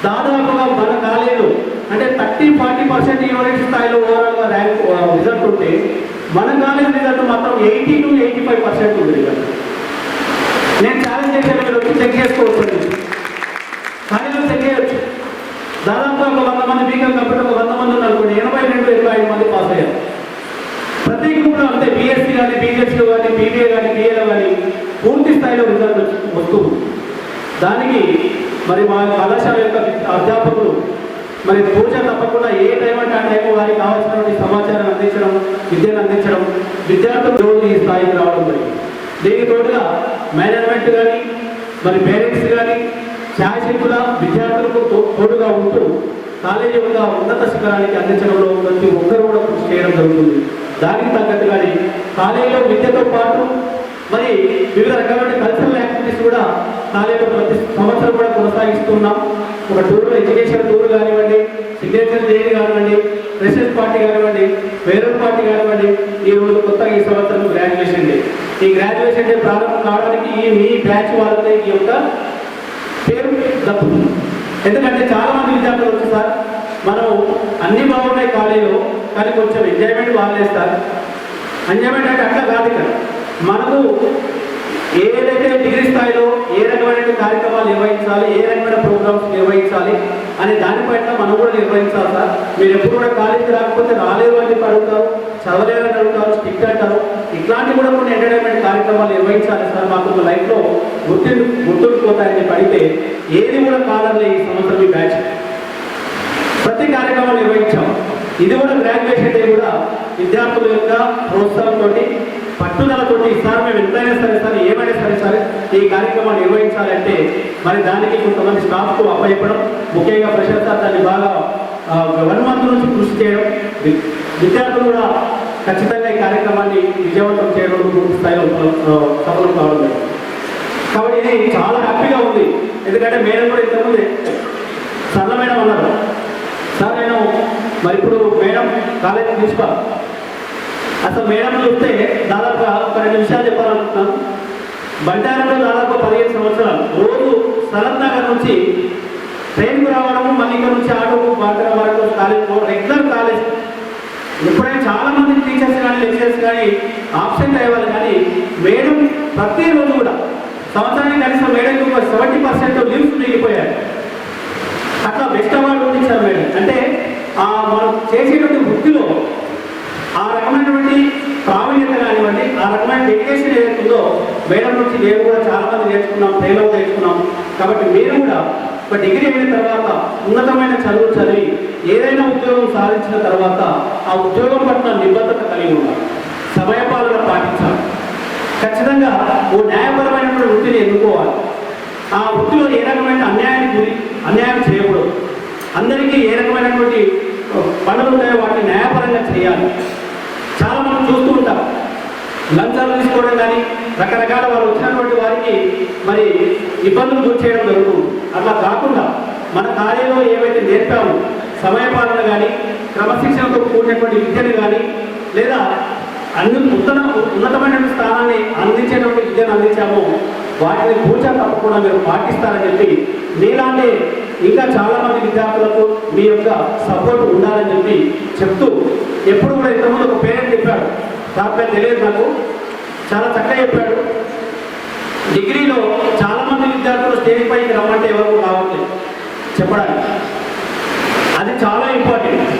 దాదాపుగా మన కాలేజీలో అంటే 30-40% యూనివర్సిటీ స్థాయిలో ఓవరాల్గా ర్యాంక్ రిజల్ట్ ఉంటే మన కాలేజ్ రిజల్ట్ మాత్రం 80 to 85% ఉంది రిజల్ట్. నేను ఛాలెంజ్ చేశాను, మీరు వచ్చి చెక్ చేసుకోవచ్చు, కాలేజీలో చెక్ చేయవచ్చు. దాదాపుగా ఒక 100 మంది బీకామ్ కంప్యూటర్ ఒక 100 మంది ఉన్నారు, 82-85 మంది పాస్ అయ్యారు. ప్రతి గ్రూప్లో అంతే బీఎస్సీ కానీ బీజెస్సీలో కానీ బీబీఏ కానీ బీఏలో కానీ పూర్తి స్థాయిలో రిజల్ట్ వస్తుంది. దానికి మరి మా కళాశాల యొక్క అధ్యాపకులు మరి పూజ తప్పకుండా ఏ టైం అంటే ఆ టైం వారికి కావాల్సినటువంటి సమాచారం అందించడం, విద్యను అందించడం, విద్యార్థులు ఈ స్థాయికి రావడం జరిగింది. దీనికి తోడుగా మేనేజ్మెంట్ కానీ మరి పేరెంట్స్ కానీ ఛాయశక్తుల విద్యార్థులకు తోడుగా ఉంటూ కాలేజీ యొక్క ఉన్నత శిఖరానికి అందించడంలో ప్రతి ఒక్కరు కూడా కృషి చేయడం జరుగుతుంది. దానికి తగ్గట్టుగానే కాలేజీలో విద్యతో పాటు మరి వివిధ రకాలైన కల్చరల్ యాక్టివిటీస్ కూడా కాలేజీలో ప్రతి సంవత్సరం కూడా కొనసాగిస్తున్నాం. ఒక టూర్, ఎడ్యుకేషన్ టూర్ కానివ్వండి, సిగ్నేచర్ డే కానివ్వండి, ఫ్రెషర్స్ పార్టీ కానివ్వండి, ఫేర్వెల్ పార్టీ కానివ్వండి, ఈ రోజు కొత్తగా ఈ సంవత్సరం గ్రాడ్యుయేషన్ డే. ఈ గ్రాడ్యుయేషన్ డే ప్రారంభం కావడానికి మీ బ్యాచ్ వాళ్ళకి ఈ యొక్క పేరు దక్కుతుంది. ఎందుకంటే చాలా మంది విద్యార్థులు వచ్చి సార్ మనం అన్ని బాగున్నాయి కాలేజీలో కానీ కొంచెం ఎంజాయ్మెంట్ బాగాలేస్తారు. ఎంజాయ్మెంట్ అంటే అట్లా కాదు, ఇక్కడ మనకు ఏదైతే డిగ్రీ స్థాయిలో ఏ రకమైన కార్యక్రమాలు నిర్వహించాలి, ఏ రకమైన ప్రోగ్రామ్స్ నిర్వహించాలి అనే దానిపైన మనం కూడా నిర్వహించాలి సార్. మీరు ఎప్పుడు కూడా కాలేజీకి రాకపోతే రాలేదు అని చెప్పి అడుగుతారు, చదవలేదని అడుగుతారు, స్ట్రిక్ట్ అంటారు. ఇట్లాంటి కూడా కొన్ని ఎంటర్టైన్మెంట్ కార్యక్రమాలు నిర్వహించాలి సార్, మాకు లైఫ్లో గుర్తుండిపోతాయని చెప్పి అడిగితే ఏది కూడా కాదండి. ఈ సంవత్సరం ఈ బ్యాచ్ ప్రతి కార్యక్రమం నిర్వహించాం. ఇది కూడా గ్రాడ్యుయేషన్ డే కూడా విద్యార్థుల యొక్క ప్రోత్సాహంతో పట్టుదలతోటి సార్ మేము ఎంతైనా సరే సార్ ఏమైనా సరే సార్ ఈ కార్యక్రమాన్ని నిర్వహించాలంటే మరి దానికి కొంతమంది స్టాఫ్కు అప్పచెప్పడం, ముఖ్యంగా ఫ్రెషర్స్ సార్ దాన్ని బాగా 1 month నుంచి కృషి చేయడం, విద్యార్థులు కూడా ఖచ్చితంగా ఈ కార్యక్రమాన్ని విజయవంతం చేయడం పూర్తి స్థాయిలో సఫలం కావడం. కాబట్టి ఇది చాలా హ్యాపీగా ఉంది. ఎందుకంటే మేడం కూడా ఇంతకుముందే సరళ మేడం అన్నారు సార్ నేను మరి ఇప్పుడు మేడం కాలేజీ ప్రిన్సిపాల్. అసలు మేడం చూస్తే దాదాపుగా ఒక 2 నిమిషాలు చెప్పాలనుకుంటున్నాను. బంటారంలో దాదాపు 15 సంవత్సరాలు రోజు సరత్ నగర్ నుంచి ట్రైన్కు రావడము, మళ్ళీ ఇక్కడ నుంచి ఆటోకు బాగా వరకు కాలేజ్ రెగ్యులర్ కాలేజ్. ఎప్పుడైనా చాలా మంది టీచర్స్ కానీ లెక్చరర్స్ కానీ ఆబ్సెంట్ అయ్యేవాళ్ళు, కానీ మేడం ప్రతిరోజు కూడా సంవత్సరానికి కనీసం మేడంకి 70% లీవ్స్ మిగిలిపోయారు. అట్లా బెస్ట్ అవార్డు ఇచ్చారు మేడం. అంటే మనం చేసేటువంటి వృత్తిలో ఆ రకమైనటువంటి ప్రావీణ్యత కానివ్వండి, ఆ రకమైన డెడికేషన్ ఏదైతుందో మేడం నుంచి నేను కూడా చాలా మంది నేర్చుకున్నాం, ట్రైన్లో నేర్చుకున్నాం. కాబట్టి మీరు కూడా ఒక డిగ్రీ అయిన తర్వాత ఉన్నతమైన చదువు చదివి ఏదైనా ఉద్యోగం సాధించిన తర్వాత ఆ ఉద్యోగం పట్ల నిబద్ధత కలిగి ఉండాలి, సమయపాలన పాటించాలి, ఖచ్చితంగా ఓ న్యాయపరమైనటువంటి వృత్తిని ఎన్నుకోవాలి. ఆ వృత్తిలో ఏ రకమైన అన్యాయం చేయకూడదు. అందరికీ ఏ రకమైనటువంటి పనులు ఉంటాయో వాటిని న్యాయపరంగా చేయాలి. చాలా మనం చూస్తూ ఉంటాం, లంచాలు తీసుకోవడం కానీ రకరకాల వాళ్ళు వచ్చినటువంటి వారికి మరి ఇబ్బందులు గురి చేయడం జరుగుతుంది. అట్లా కాకుండా మన కార్యంలో ఏవైతే నేర్పామో సమయపాలన కానీ, క్రమశిక్షణతో కూడినటువంటి విద్యను కానీ, లేదా ఉన్నతమైన స్థానాన్ని అందించేటువంటి విద్యను అందించామో వాటిని పూజ తప్పకుండా మీరు పాటిస్తారని చెప్పి మీలాంటి ఇంకా చాలామంది విద్యార్థులకు మీ యొక్క సపోర్ట్ ఉండాలని చెప్పి చెప్తూ, ఎప్పుడు కూడా ఇంతకుముందు ఒక పేరెంట్ చెప్పాడు, సార్ పేరు తెలియదు నాకు, చాలా చక్కగా చెప్పాడు. డిగ్రీలో చాలామంది విద్యార్థులు స్టేజ్ పైకి రమ్మంటే ఎవరు రావట్లేదు చెప్పడానికి. అది చాలా ఇంపార్టెంట్.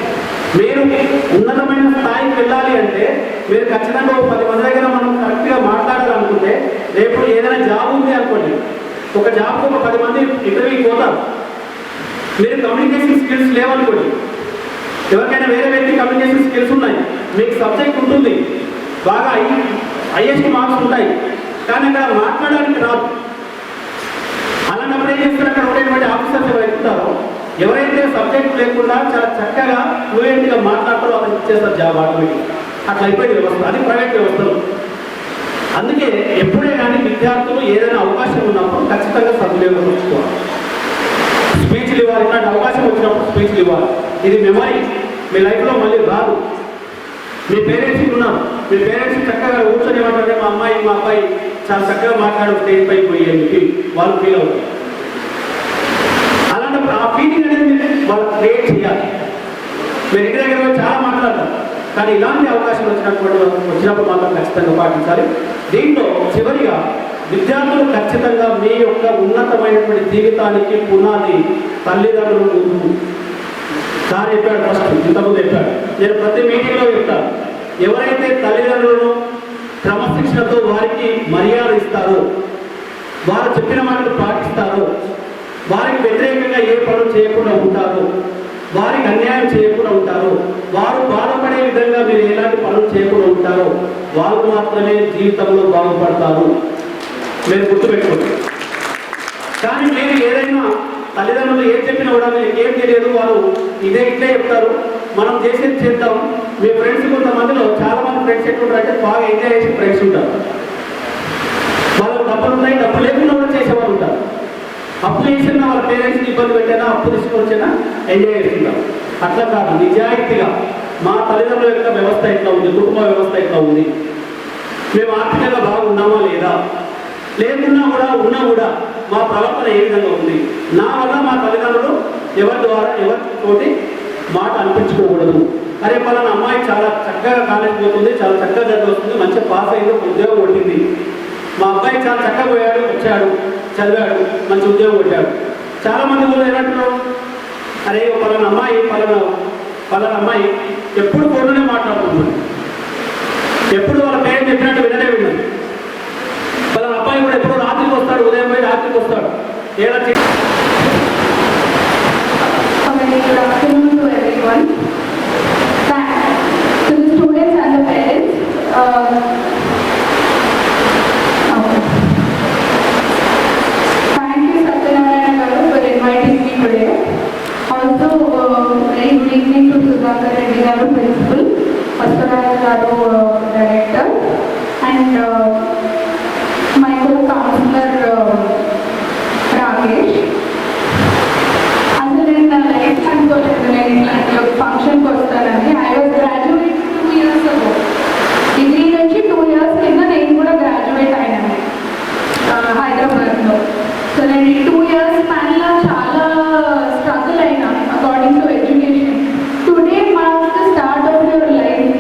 మీరు ఉన్నతమైన స్థాయికి వెళ్ళాలి అంటే మీరు ఖచ్చితంగా 10 మంది దగ్గర మనం కరెక్ట్గా మాట్లాడాలనుకుంటే, రేపు ఏదైనా జాబ్ ఉంది అనుకోండి, ఒక జాబ్కు ఒక 10 మంది ఇంటర్వ్యూకి పోతారు. మీరు కమ్యూనికేషన్ స్కిల్స్ లేవనుకోండి, ఎవరికైనా వేరే వ్యక్తి కమ్యూనికేషన్ స్కిల్స్ ఉన్నాయి, మీకు సబ్జెక్ట్ ఉంటుంది, బాగా హైయెస్ట్ మార్క్స్ ఉంటాయి, కానీ అక్కడ మాట్లాడడానికి రాదు. అలాంటప్పుడు ఏం చేస్తారు, అక్కడ ఉండేటువంటి ఆఫీసర్స్ ఎవరైతారో ఎవరైతే సబ్జెక్ట్ లేకుండా చాలా చక్కగా ఫ్లూయెంట్గా మాట్లాడతారో అతను ఇచ్చేస్తారు జాబ్ ఆటోమేటిక్. అట్లా అయిపోయింది వ్యవస్థ, అది ప్రైవేట్ వ్యవస్థలు. అందుకే ఎప్పుడే కానీ విద్యార్థులు ఏదైనా అవకాశం ఉన్నప్పుడు ఖచ్చితంగా సద్వినియోగించుకోవాలి. స్పీచ్లు ఇవ్వాలి, ఇట్లాంటి అవకాశం వచ్చినప్పుడు స్పీచ్లు ఇవ్వాలి. ఇది మెమరీ, మీ లైఫ్లో మళ్ళీ రాదు. మీ పేరెంట్స్ ఉన్నారు, మీ పేరెంట్స్ చక్కగా కూర్చొని ఏమంటారంటే మా అమ్మాయి మా అబ్బాయి చాలా చక్కగా మాట్లాడు స్టేజ్ పైకి పోయి అని చెప్పి వాళ్ళు ఫీల్ అవుతారు. అలాంటప్పుడు ఆ ఫీలింగ్ అనేది వాళ్ళు క్రియేట్ చేయాలి. మీరు ఇంటి దగ్గర చాలా మాట్లాడతారు, కానీ ఇలాంటి అవకాశం వచ్చినప్పుడు మాత్రం ఖచ్చితంగా పాటించాలి. దీంట్లో చివరిగా విద్యార్థులు ఖచ్చితంగా మీ యొక్క ఉన్నతమైనటువంటి జీవితానికి పునాది తల్లిదండ్రులు ముందు. సార్ చెప్పాడు ఫస్ట్, ఇంతకుముందు చెప్పాడు, నేను ప్రతి మీటింగ్లో చెప్తాను, ఎవరైతే తల్లిదండ్రులను క్రమశిక్షణతో వారికి మర్యాద ఇస్తారో, వారు చెప్పిన మాటలు పాటిస్తారో, వారికి వ్యతిరేకంగా ఏ పనులు చేయకుండా ఉంటారో, వారికి అన్యాయం చేయకుండా ఉంటారో, వారు బాధపడే విధంగా మీరు ఎలాంటి పనులు చేయకుండా ఉంటారో వాళ్ళు మాత్రమే జీవితంలో బాగుపడతారు. మీరు గుర్తుపెట్టుకోండి. కానీ మీరు ఏదైనా తల్లిదండ్రులు ఏం చెప్పినా కూడా మీకు ఏం తెలియదు, వాళ్ళు ఇట్లే చెప్తారు, మనం చేసేది చేద్దాం. మీ ఫ్రెండ్స్ కొంతమందిలో చాలా మంది ఫ్రెండ్స్ ఎట్లుంటారంటే బాగా ఎంజాయ్ చేసే ఫ్రెండ్స్ ఉంటారు. వాళ్ళకు డబ్బులు ఉన్నాయి, డబ్బు లేకుండా కూడా చేసేవాళ్ళు ఉంటారు. అప్పు చేసినా వాళ్ళ పేరెంట్స్ని ఇబ్బంది పెట్టినా, అప్పు తీసుకొచ్చినా ఎంజాయ్ చేస్తుంటాం. అట్లా కాదు, నిజాయితీగా మా తల్లిదండ్రుల యొక్క వ్యవస్థ ఎట్లా ఉంది, కుటుంబ వ్యవస్థ ఎట్లా ఉంది, మేము ఆర్థికంగా బాగున్నామా లేదా, లేకున్నా కూడా ఉన్నా కూడా మా ప్రవర్తన ఏ విధంగా ఉంది, నా వల్ల మా తల్లిదండ్రులు ఎవరితోటి మాట అనిపించుకోకూడదు. అరే పలానా అమ్మాయి చాలా చక్కగా కాలేజ్ పోతుంది, చాలా చక్కగా చదివిస్తుంది, మంచిగా పాస్ అయింది, ఉద్యోగం కొట్టింది, మా అబ్బాయి చాలా చక్కగా పోయాడు, వచ్చాడు, చదివాడు, మంచి ఉద్యోగం కొట్టాడు. చాలామంది కూడా ఏమంటున్నారు, అరే పలానా అమ్మాయి ఎప్పుడు ఫోన్లోనే మాట్లాడుతుంది, ఎప్పుడు వాళ్ళ పేరెంట్ చెప్పినట్టు విననే విన్నాడు. పలానా అబ్బాయి కూడా ఎప్పుడు రాత్రికి వస్తాడు, ఉదయం పోయి రాత్రికి వస్తాడు. ఏలా
Good afternoon to everyone. To the students and the parents. Thank you, Satyanarayana Garu, for inviting me today. Also, very good evening to Sudhakar Reddy Garu, Principal, Pastoraya Garu, Director, and my co-counselor, Rakesh. ఫంక్షన్కి వస్తానండి. I was graduate 2 years ago. Degree నుంచి 2 years కింద నేను కూడా graduate అయినాను హైదరాబాద్లో. So నేను ఈ 2 years స్పాన్లో చాలా స్ట్రగుల్ అయినా according to education. Today marks the start of your life.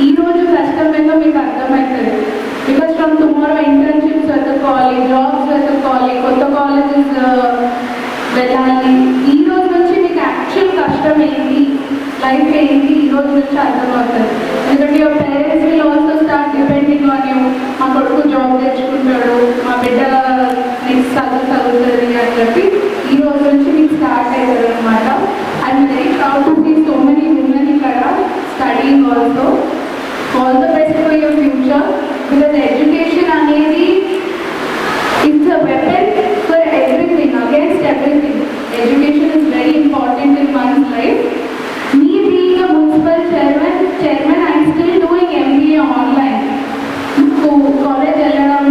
ఈరోజు కష్టమేదో మీకు అర్థమవుతుంది. బికాస్ ఫ్రమ్ టుమారో ఇంటర్న్షిప్స్ వెతుక్కోవాలి, జాబ్స్ వెతుక్కోవాలి, కొత్త కాలేజెస్ వెళ్ళాలి. ఈ రోజు నుంచి మీకు యాక్చువల్ కష్టం ఏంటి, లైఫ్ ఏంటి ఈ రోజు నుంచి అర్థమవుతుంది. ఎందుకంటే your parents will also start depending on you. మా కొడుకు జాబ్ తెచ్చుకుంటాడు, మా బిడ్డ నెక్స్ట్ చదువుతుంది అని చెప్పి ఈ రోజు నుంచి మీకు స్టార్ట్ అవుతుంది అనమాట. I'm very proud to see so many women ఇక్కడ studying also. All the best for your future. Because education అనేది it's a weapon for everything, against everything. Education is very important in one's life. Me being a municipal chairman, I am still doing MBA online. College వెళ్ళడం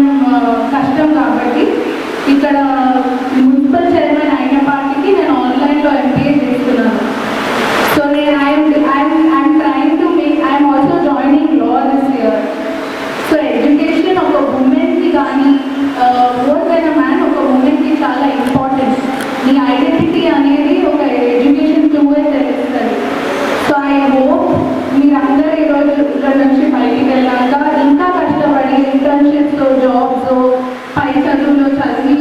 కష్టం కాబట్టి ఇక్కడ municipal chairman అయిన పార్టీకి నేను ఆన్లైన్లో MBA చేస్తున్నాను. సో నేను I'm trying to make, I'm also joining law this year. So education ఒక ఉమెన్కి కానీ మోర్ దెన్ అ మ్యాన్ ఒక ఉమెన్కి చాలా ఇంపార్టెంట్. మీ ఐడెంటిటీ అనేది ఒక ఎడ్యుకేషన్ త్రూవే తెలుస్తుంది. సో ఐ హోప్ మీరందరూ ఈరోజు ఇక్కడ నుంచి బయటికి వెళ్ళాక ఇంకా కష్టపడి ఇంటర్న్షిప్స్, జాబ్స్, పై చదువులో చదివి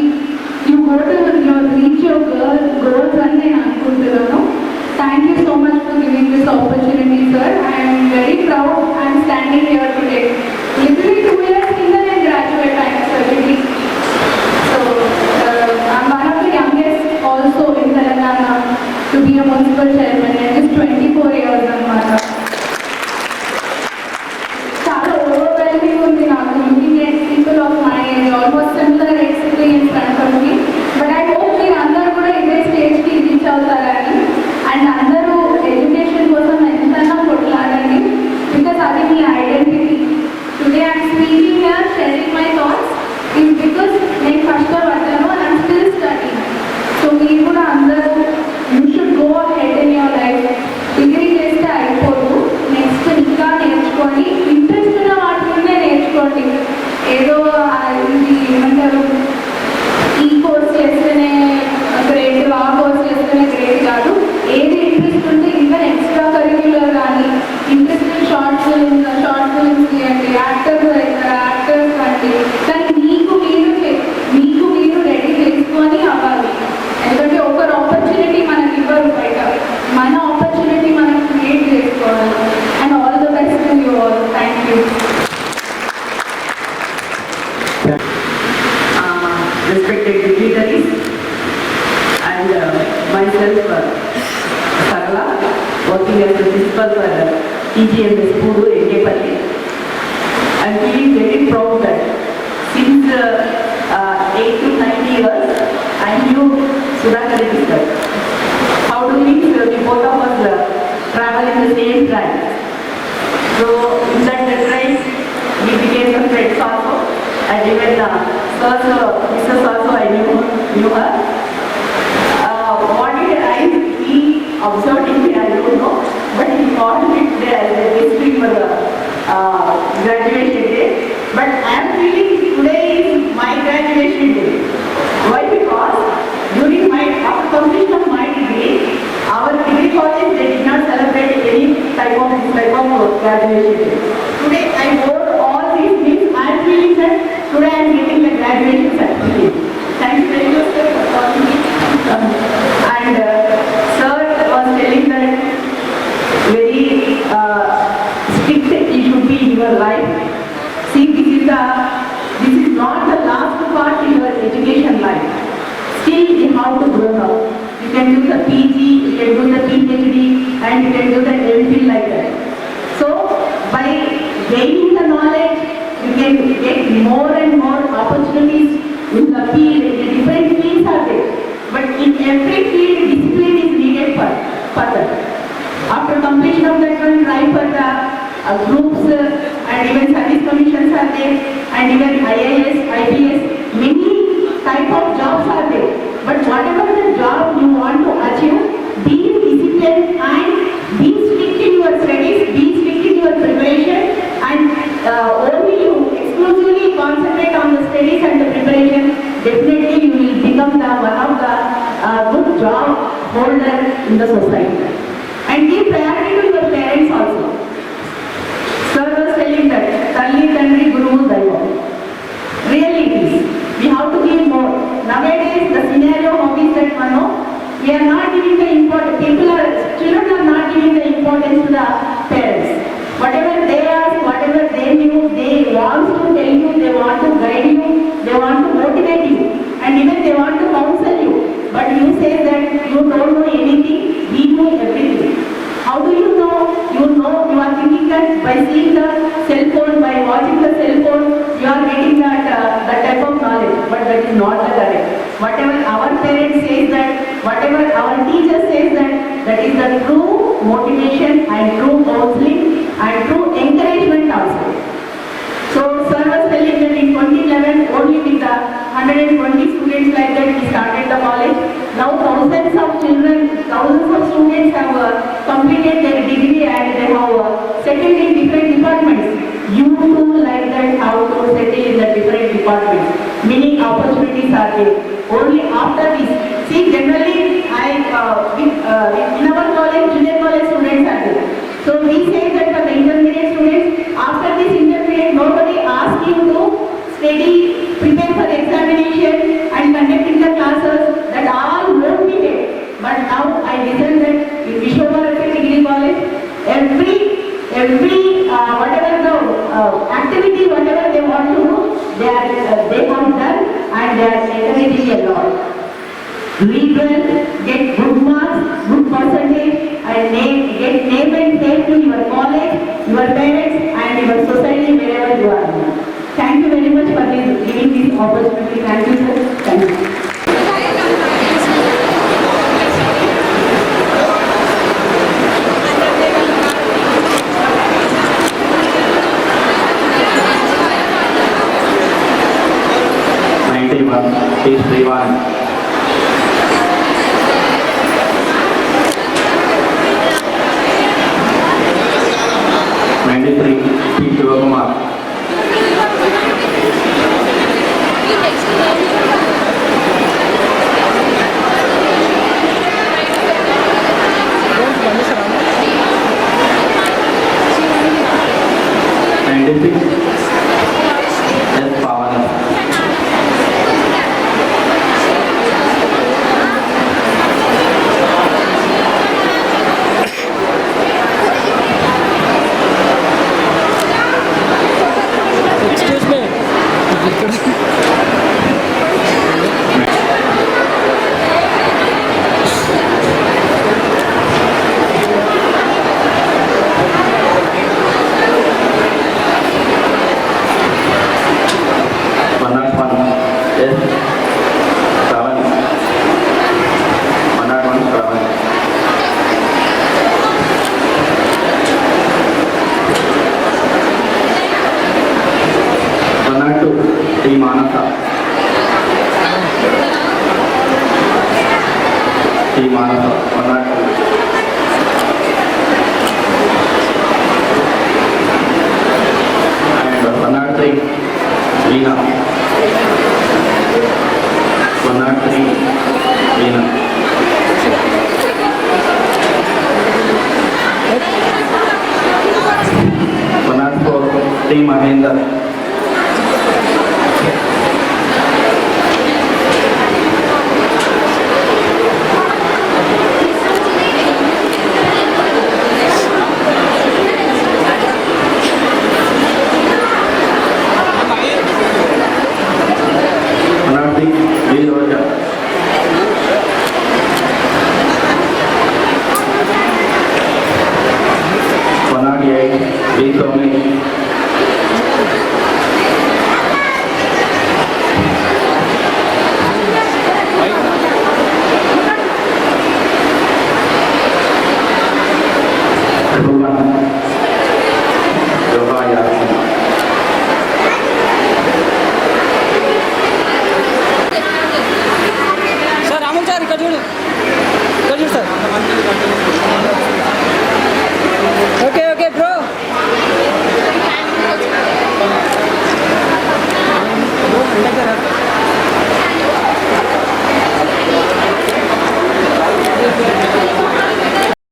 you go to reach your goals అని నేను అనుకుంటున్నాను. Thank you so much for giving this opportunity sir. I'm very proud I'm standing here today. Literally 2 years కింద నేను గ్రాడ్యుయేట్ అయిన sir degree. So I'm one of the youngest also in Telangana to be a municipal chairman. నేను 24 years అన్నమాట. చాలా overwhelming ఉంది నాకు, meeting 8 people of my age, almost similar age sitting in front of me. But I hope మీరు అందరూ కూడా ఇదే స్టేజ్కి రీచ్ అవుతారని, అండ్ అందరూ ఎడ్యుకేషన్ కోసం ఎంతైనా కొట్లాడండి, బికాస్ అది మీ identity. Today I'm speaking here, sharing my thoughts is because నేను కష్టపడ్డాను and I'm still studying. So మీరు కూడా అందరూ you should go ahead in your life. Degree చేస్తే అయిపోదు, నెక్స్ట్ ఇంకా నేర్చుకోండి, ఇంట్రెస్ట్ ఉన్న వాటి మీదే నేర్చుకోండి. ఏదో ఇది ఏమంటారు, ఈ కోర్స్ చేస్తేనే గ్రేట్, ఆ కోర్స్ చేస్తేనే గ్రేట్ కాదు. ఏది ఇంట్రెస్ట్ ఉంటే ఈవెన్ ఎక్స్ట్రా కరిక్యులర్ కానీ ఇంట్రెస్ట్ షార్ట్ ఫిల్మ్స్ తీయండి, యాక్టర్స్ కండి, కానీ మీకు మీరు రెడీ చేసుకొని అవ్వాలి. ఎందుకంటే ఒకరు ఆపర్చునిటీ మనకి ఇవ్వరు బయట, మన ఆపర్చునిటీ మనం క్రియేట్ చేసుకోవాలి. And all the best to you all. Thank you.
Respected dignitaries and myself, Sarala, working as the principal for TGMS Puru, Ekepalli. I am feeling very proud that since 8 to 9 years I knew Sudhakar sir. How do we both of us travel in the same train? So in that train we became the friends also, and even Mrs. also I knew her. What did he observed in me, I don't know, but he called me today as a history for the graduation day. But I am feeling today is my graduation day. Why? Because during after completion of my degree, our degree college they did not celebrate any type of graduation day. Today I wore all these things. I am feeling that today I am getting the graduation certificate. Thank you very much, sir, for calling me. And sir was telling that very strict it should be in your life. See, this is not the last part in your education life. Still you have to grow up. You can do the PG, you can do the PhD, and you can do the MPhil like that. So by gaining the knowledge, you can get more and more opportunities in the field. The different fields are there, but in every field discipline is needed for that. After completion of that one, try for the groups and even service commissions are there, and even IAS, IPS, many type of jobs are there. But whatever the job you want to achieve, be disciplined and be strict in your studies, be strict in your preparation, and only you exclusively concentrate on the studies and the preparation. Definitely you will become one of the good job holder in the society. And give priority to your parents also. Sir was telling that Talli Tandri Guru Daivam. Really it is. We have to give more. Nowadays the scenario how is that we are not giving the importance. Children are not giving the importance to the parents. Whatever they ask, whatever they knew, they want to tell you, they want to guide you, they want to motivate you, and even they want to counsel you. But you say that you don't know anything, we know everything. How do you know? You are thinking that by seeing the cell phone, by watching the cell phone, you are getting that type of knowledge. But that is not the correct. Whatever our parents say that, whatever our teacher says that is the true motivation and true counseling and true encouragement also. So sir was telling that in 2011 only with the 120 students like that we started the college. Now thousands of students have completed their degree and they have settled in different departments. You too like that how to settle in the different departments. Many opportunities are there. Only after this, see generally in our college, junior college students are there. So we say that for the intermediate students, after this intermediate nobody asks you to study, prepare for examination and conducting the classes, that all won't be there. But now I listen that in Vishwabharati Degree College, every whatever the activity, whatever they want to do, they have done and they are encouraging a lot. Read well, get good marks, good percentage, and get name and fame is giving this opportunity. Thank you, sir. Thank you.
Is Srivan. 93, P. Shivakumar. 96, S. Pavana. 102, T. Manasa. T. Manasa, 102. And 103, Veena. 103, Veena. 104, T. Mahendra. 108, B. Tommy.